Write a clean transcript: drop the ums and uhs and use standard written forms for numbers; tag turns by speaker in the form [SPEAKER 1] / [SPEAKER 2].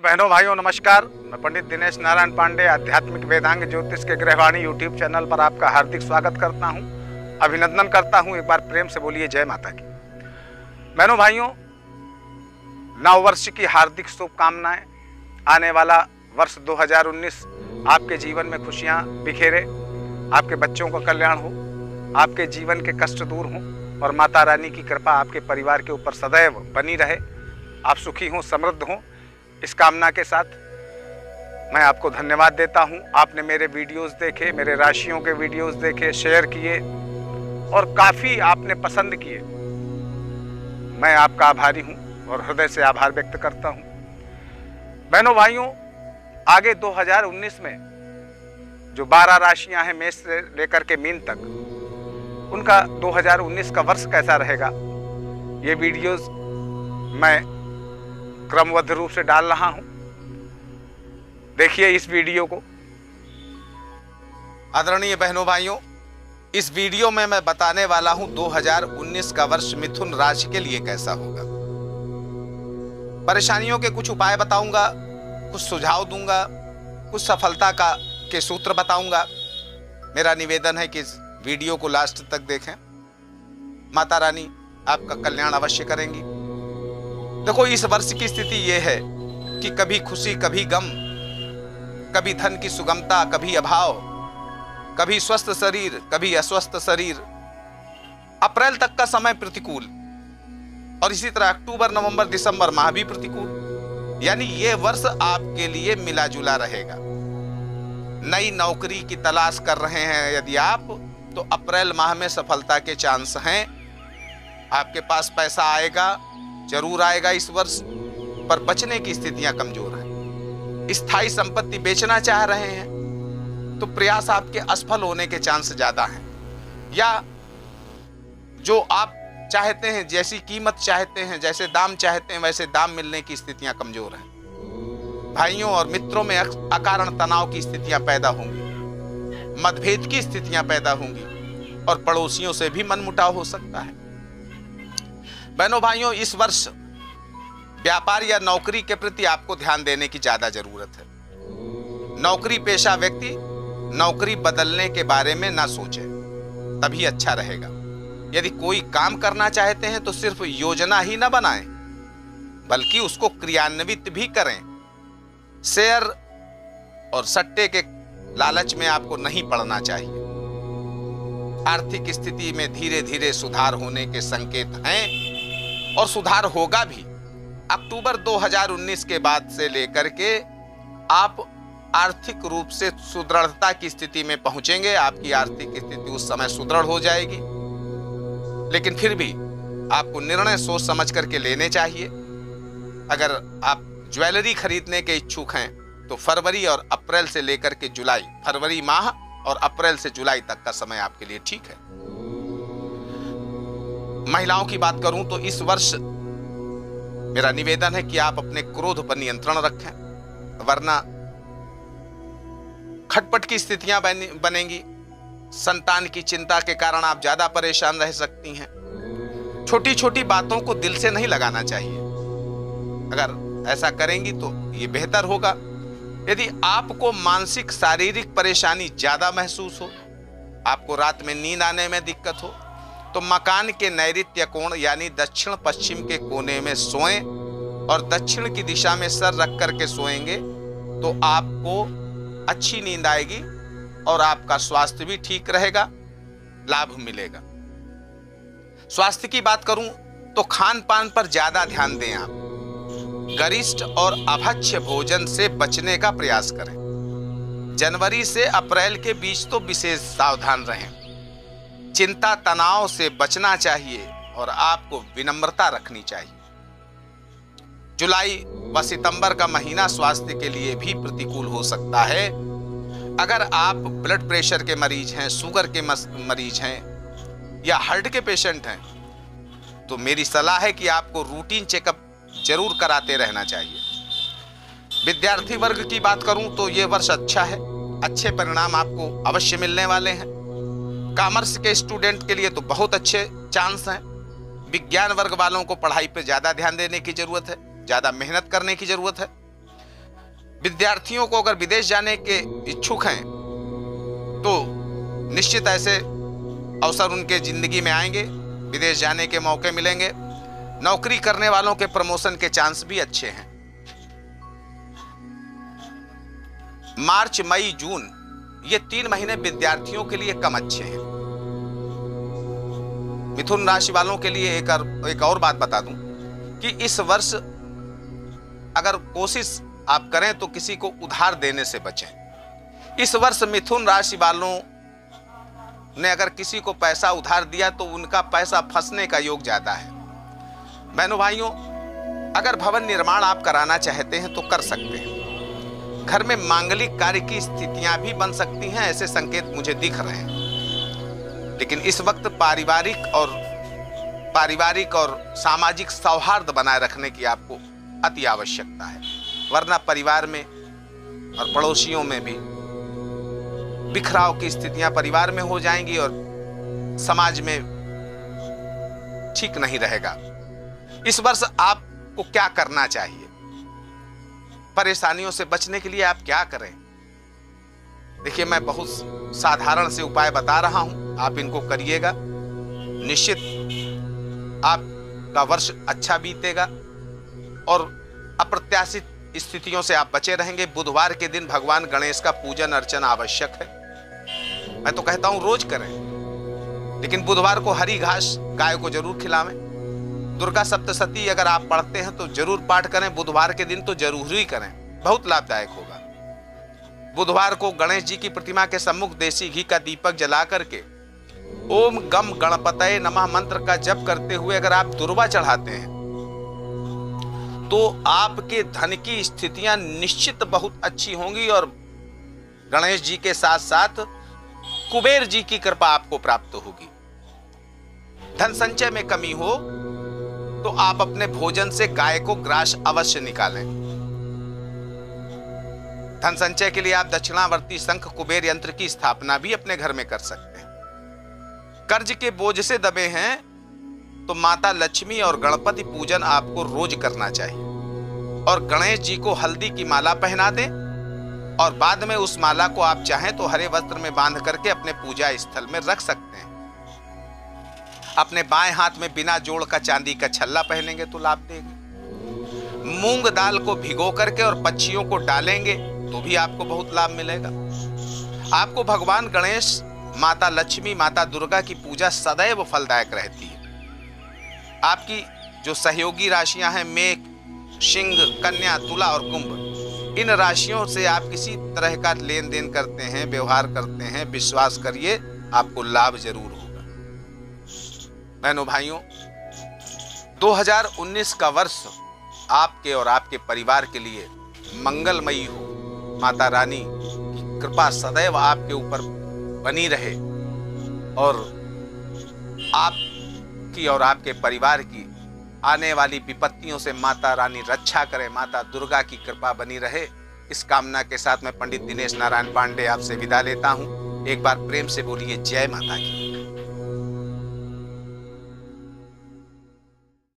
[SPEAKER 1] बहनों भाइयों नमस्कार। मैं पंडित दिनेश नारायण पांडे आध्यात्मिक वेदांग ज्योतिष के गृहवाणी यूट्यूब चैनल पर आपका हार्दिक स्वागत करता हूं, अभिनंदन करता हूं। एक बार प्रेम से बोलिए जय माता की। बहनों भाइयों, नव वर्ष की हार्दिक शुभकामनाएं। आने वाला वर्ष 2019 आपके जीवन में खुशियां बिखेरे, आपके बच्चों का कल्याण हो, आपके जीवन के कष्ट दूर हों और माता रानी की कृपा आपके परिवार के ऊपर सदैव बनी रहे। आप सुखी हों, समृद्ध हों, इस कामना के साथ मैं आपको धन्यवाद देता हूं। आपने मेरे वीडियोस देखे, मेरे राशियों के वीडियोस देखे, शेयर किए और काफ़ी आपने पसंद किए। मैं आपका आभारी हूं और हृदय से आभार व्यक्त करता हूं। बहनों भाइयों, आगे 2019 में जो 12 राशियां हैं मेष से लेकर के मीन तक, उनका 2019 का वर्ष कैसा रहेगा, ये वीडियोस मैं क्रमबद्ध रूप से डाल रहा हूं। देखिए इस वीडियो को। आदरणीय बहनों भाइयों, इस वीडियो में मैं बताने वाला हूं 2019 का वर्ष मिथुन राशि के लिए कैसा होगा। परेशानियों के कुछ उपाय बताऊंगा, कुछ सुझाव दूंगा, कुछ सफलता के सूत्र बताऊंगा। मेरा निवेदन है कि इस वीडियो को लास्ट तक देखें। माता रानी आपका कल्याण अवश्य करेंगी। देखो, इस वर्ष की स्थिति यह है कि कभी खुशी, कभी गम, कभी धन की सुगमता, कभी अभाव, कभी स्वस्थ शरीर, कभी अस्वस्थ शरीर। अप्रैल तक का समय प्रतिकूल और इसी तरह अक्टूबर, नवंबर, दिसंबर माह भी प्रतिकूल। यानी ये वर्ष आपके लिए मिला जुला रहेगा। नई नौकरी की तलाश कर रहे हैं यदि आप, तो अप्रैल माह में सफलता के चांस हैं। आपके पास पैसा आएगा, जरूर आएगा इस वर्ष, पर बचने की स्थितियां कमजोर हैं। स्थायी संपत्ति बेचना चाह रहे हैं तो प्रयास आपके असफल होने के चांस ज्यादा हैं, या जो आप चाहते हैं, जैसी कीमत चाहते हैं, जैसे दाम चाहते हैं, वैसे दाम मिलने की स्थितियां कमजोर हैं। भाइयों और मित्रों में अकारण तनाव की स्थितियां पैदा होंगी, मतभेद की स्थितियां पैदा होंगी और पड़ोसियों से भी मनमुटाव हो सकता है। बहनों भाइयों, इस वर्ष व्यापार या नौकरी के प्रति आपको ध्यान देने की ज्यादा जरूरत है। नौकरी पेशा व्यक्ति नौकरी बदलने के बारे में ना सोचे, तभी अच्छा रहेगा। यदि कोई काम करना चाहते हैं तो सिर्फ योजना ही ना बनाएं, बल्कि उसको क्रियान्वित भी करें। शेयर और सट्टे के लालच में आपको नहीं पड़ना चाहिए। आर्थिक स्थिति में धीरे धीरे सुधार होने के संकेत हैं और सुधार होगा भी। अक्टूबर 2019 के बाद से लेकर के आप आर्थिक रूप से सुदृढ़ता की स्थिति में पहुंचेंगे। आपकी आर्थिक स्थिति उस समय सुदृढ़ हो जाएगी, लेकिन फिर भी आपको निर्णय सोच समझ करके लेने चाहिए। अगर आप ज्वेलरी खरीदने के इच्छुक हैं तो फरवरी और अप्रैल से लेकर के जुलाई, फरवरी माह और अप्रैल से जुलाई तक का समय आपके लिए ठीक है। महिलाओं की बात करूं तो इस वर्ष मेरा निवेदन है कि आप अपने क्रोध पर नियंत्रण रखें, वरना खटपट की स्थितियां बनेंगी। संतान की चिंता के कारण आप ज्यादा परेशान रह सकती हैं। छोटी छोटी बातों को दिल से नहीं लगाना चाहिए। अगर ऐसा करेंगी तो ये बेहतर होगा। यदि आपको मानसिक शारीरिक परेशानी ज्यादा महसूस हो, आपको रात में नींद आने में दिक्कत हो, तो मकान के नैऋत्य कोण यानी दक्षिण पश्चिम के कोने में सोएं और दक्षिण की दिशा में सर रख करके सोएंगे तो आपको अच्छी नींद आएगी और आपका स्वास्थ्य भी ठीक रहेगा, लाभ मिलेगा। स्वास्थ्य की बात करूं तो खान पान पर ज्यादा ध्यान दें। आप गरिष्ठ और अभक्ष्य भोजन से बचने का प्रयास करें। जनवरी से अप्रैल के बीच तो विशेष सावधान रहें। चिंता तनाव से बचना चाहिए और आपको विनम्रता रखनी चाहिए। जुलाई व सितंबर का महीना स्वास्थ्य के लिए भी प्रतिकूल हो सकता है। अगर आप ब्लड प्रेशर के मरीज हैं, शुगर के मरीज हैं या हार्ट के पेशेंट हैं, तो मेरी सलाह है कि आपको रूटीन चेकअप जरूर कराते रहना चाहिए। विद्यार्थी वर्ग की बात करूं तो यह वर्ष अच्छा है, अच्छे परिणाम आपको अवश्य मिलने वाले हैं। कॉमर्स के स्टूडेंट के लिए तो बहुत अच्छे चांस हैं। विज्ञान वर्ग वालों को पढ़ाई पर ज्यादा ध्यान देने की जरूरत है, ज्यादा मेहनत करने की जरूरत है। विद्यार्थियों को अगर विदेश जाने के इच्छुक हैं तो निश्चित ऐसे अवसर उनके जिंदगी में आएंगे, विदेश जाने के मौके मिलेंगे। नौकरी करने वालों के प्रमोशन के चांस भी अच्छे हैं। मार्च, मई, जून ये 3 महीने विद्यार्थियों के लिए कम अच्छे हैं। मिथुन राशि वालों के लिए एक और बात बता दूं कि इस वर्ष अगर कोशिश आप करें तो किसी को उधार देने से बचें। इस वर्ष मिथुन राशि वालों ने अगर किसी को पैसा उधार दिया तो उनका पैसा फंसने का योग ज्यादा है। बहनों भाइयों, अगर भवन निर्माण आप कराना चाहते हैं तो कर सकते हैं। घर में मांगलिक कार्य की स्थितियां भी बन सकती हैं, ऐसे संकेत मुझे दिख रहे हैं। लेकिन इस वक्त पारिवारिक और सामाजिक सौहार्द बनाए रखने की आपको अति आवश्यकता है, वरना परिवार में और पड़ोसियों में भी बिखराव की स्थितियां परिवार में हो जाएंगी और समाज में ठीक नहीं रहेगा। इस वर्ष आपको क्या करना चाहिए? परेशानियों से बचने के लिए आप क्या करें? देखिए, मैं बहुत साधारण से उपाय बता रहा हूं, आप इनको करिएगा, निश्चित आपका वर्ष अच्छा बीतेगा और अप्रत्याशित स्थितियों से आप बचे रहेंगे। बुधवार के दिन भगवान गणेश का पूजन अर्चन आवश्यक है। मैं तो कहता हूं रोज करें, लेकिन बुधवार को हरी घास गाय को जरूर खिलावें। दुर्गा सप्तशती अगर आप पढ़ते हैं तो जरूर पाठ करें, बुधवार के दिन तो जरूर ही करें, बहुत लाभदायक होगा। बुधवार को गणेश जी की प्रतिमा के सम्मुख देसी घी का दीपक जला करके ओम गम गणपतये नमः मंत्र का जप करते हुए अगर आप दुर्वा चढ़ाते हैं तो आपके धन की स्थितियां निश्चित बहुत अच्छी होंगी और गणेश जी के साथ साथ कुबेर जी की कृपा आपको प्राप्त होगी। धन संचय में कमी हो तो आप अपने भोजन से गाय को ग्रास अवश्य निकालें। धन संचय के लिए आप दक्षिणावर्ती शंख कुबेर यंत्र की स्थापना भी अपने घर में कर सकते हैं। कर्ज के बोझ से दबे हैं तो माता लक्ष्मी और गणपति पूजन आपको रोज करना चाहिए और गणेश जी को हल्दी की माला पहना दें और बाद में उस माला को आप चाहें तो हरे वस्त्र में बांध करके अपने पूजा स्थल में रख सकते हैं। अपने बाएं हाथ में बिना जोड़ का चांदी का छल्ला पहनेंगे तो लाभ देगा। मूंग दाल को भिगो करके और पक्षियों को डालेंगे तो भी आपको बहुत लाभ मिलेगा। आपको भगवान गणेश, माता लक्ष्मी, माता दुर्गा की पूजा सदैव फलदायक रहती है। आपकी जो सहयोगी राशियां हैं मेष, सिंह, कन्या, तुला और कुंभ, इन राशियों से आप किसी तरह का लेन देन करते हैं, व्यवहार करते हैं, विश्वास करिए आपको लाभ जरूर होगा। बहनों भाइयों, 2019 का वर्ष आपके और आपके परिवार के लिए मंगलमयी हो। माता रानी की कृपा सदैव आपके ऊपर बनी रहे और आपकी और आपके परिवार की आने वाली विपत्तियों से माता रानी रक्षा करे, माता दुर्गा की कृपा बनी रहे। इस कामना के साथ मैं पंडित दिनेश नारायण पांडे आपसे विदा लेता हूं। एक बार प्रेम से बोलिए जय माता की।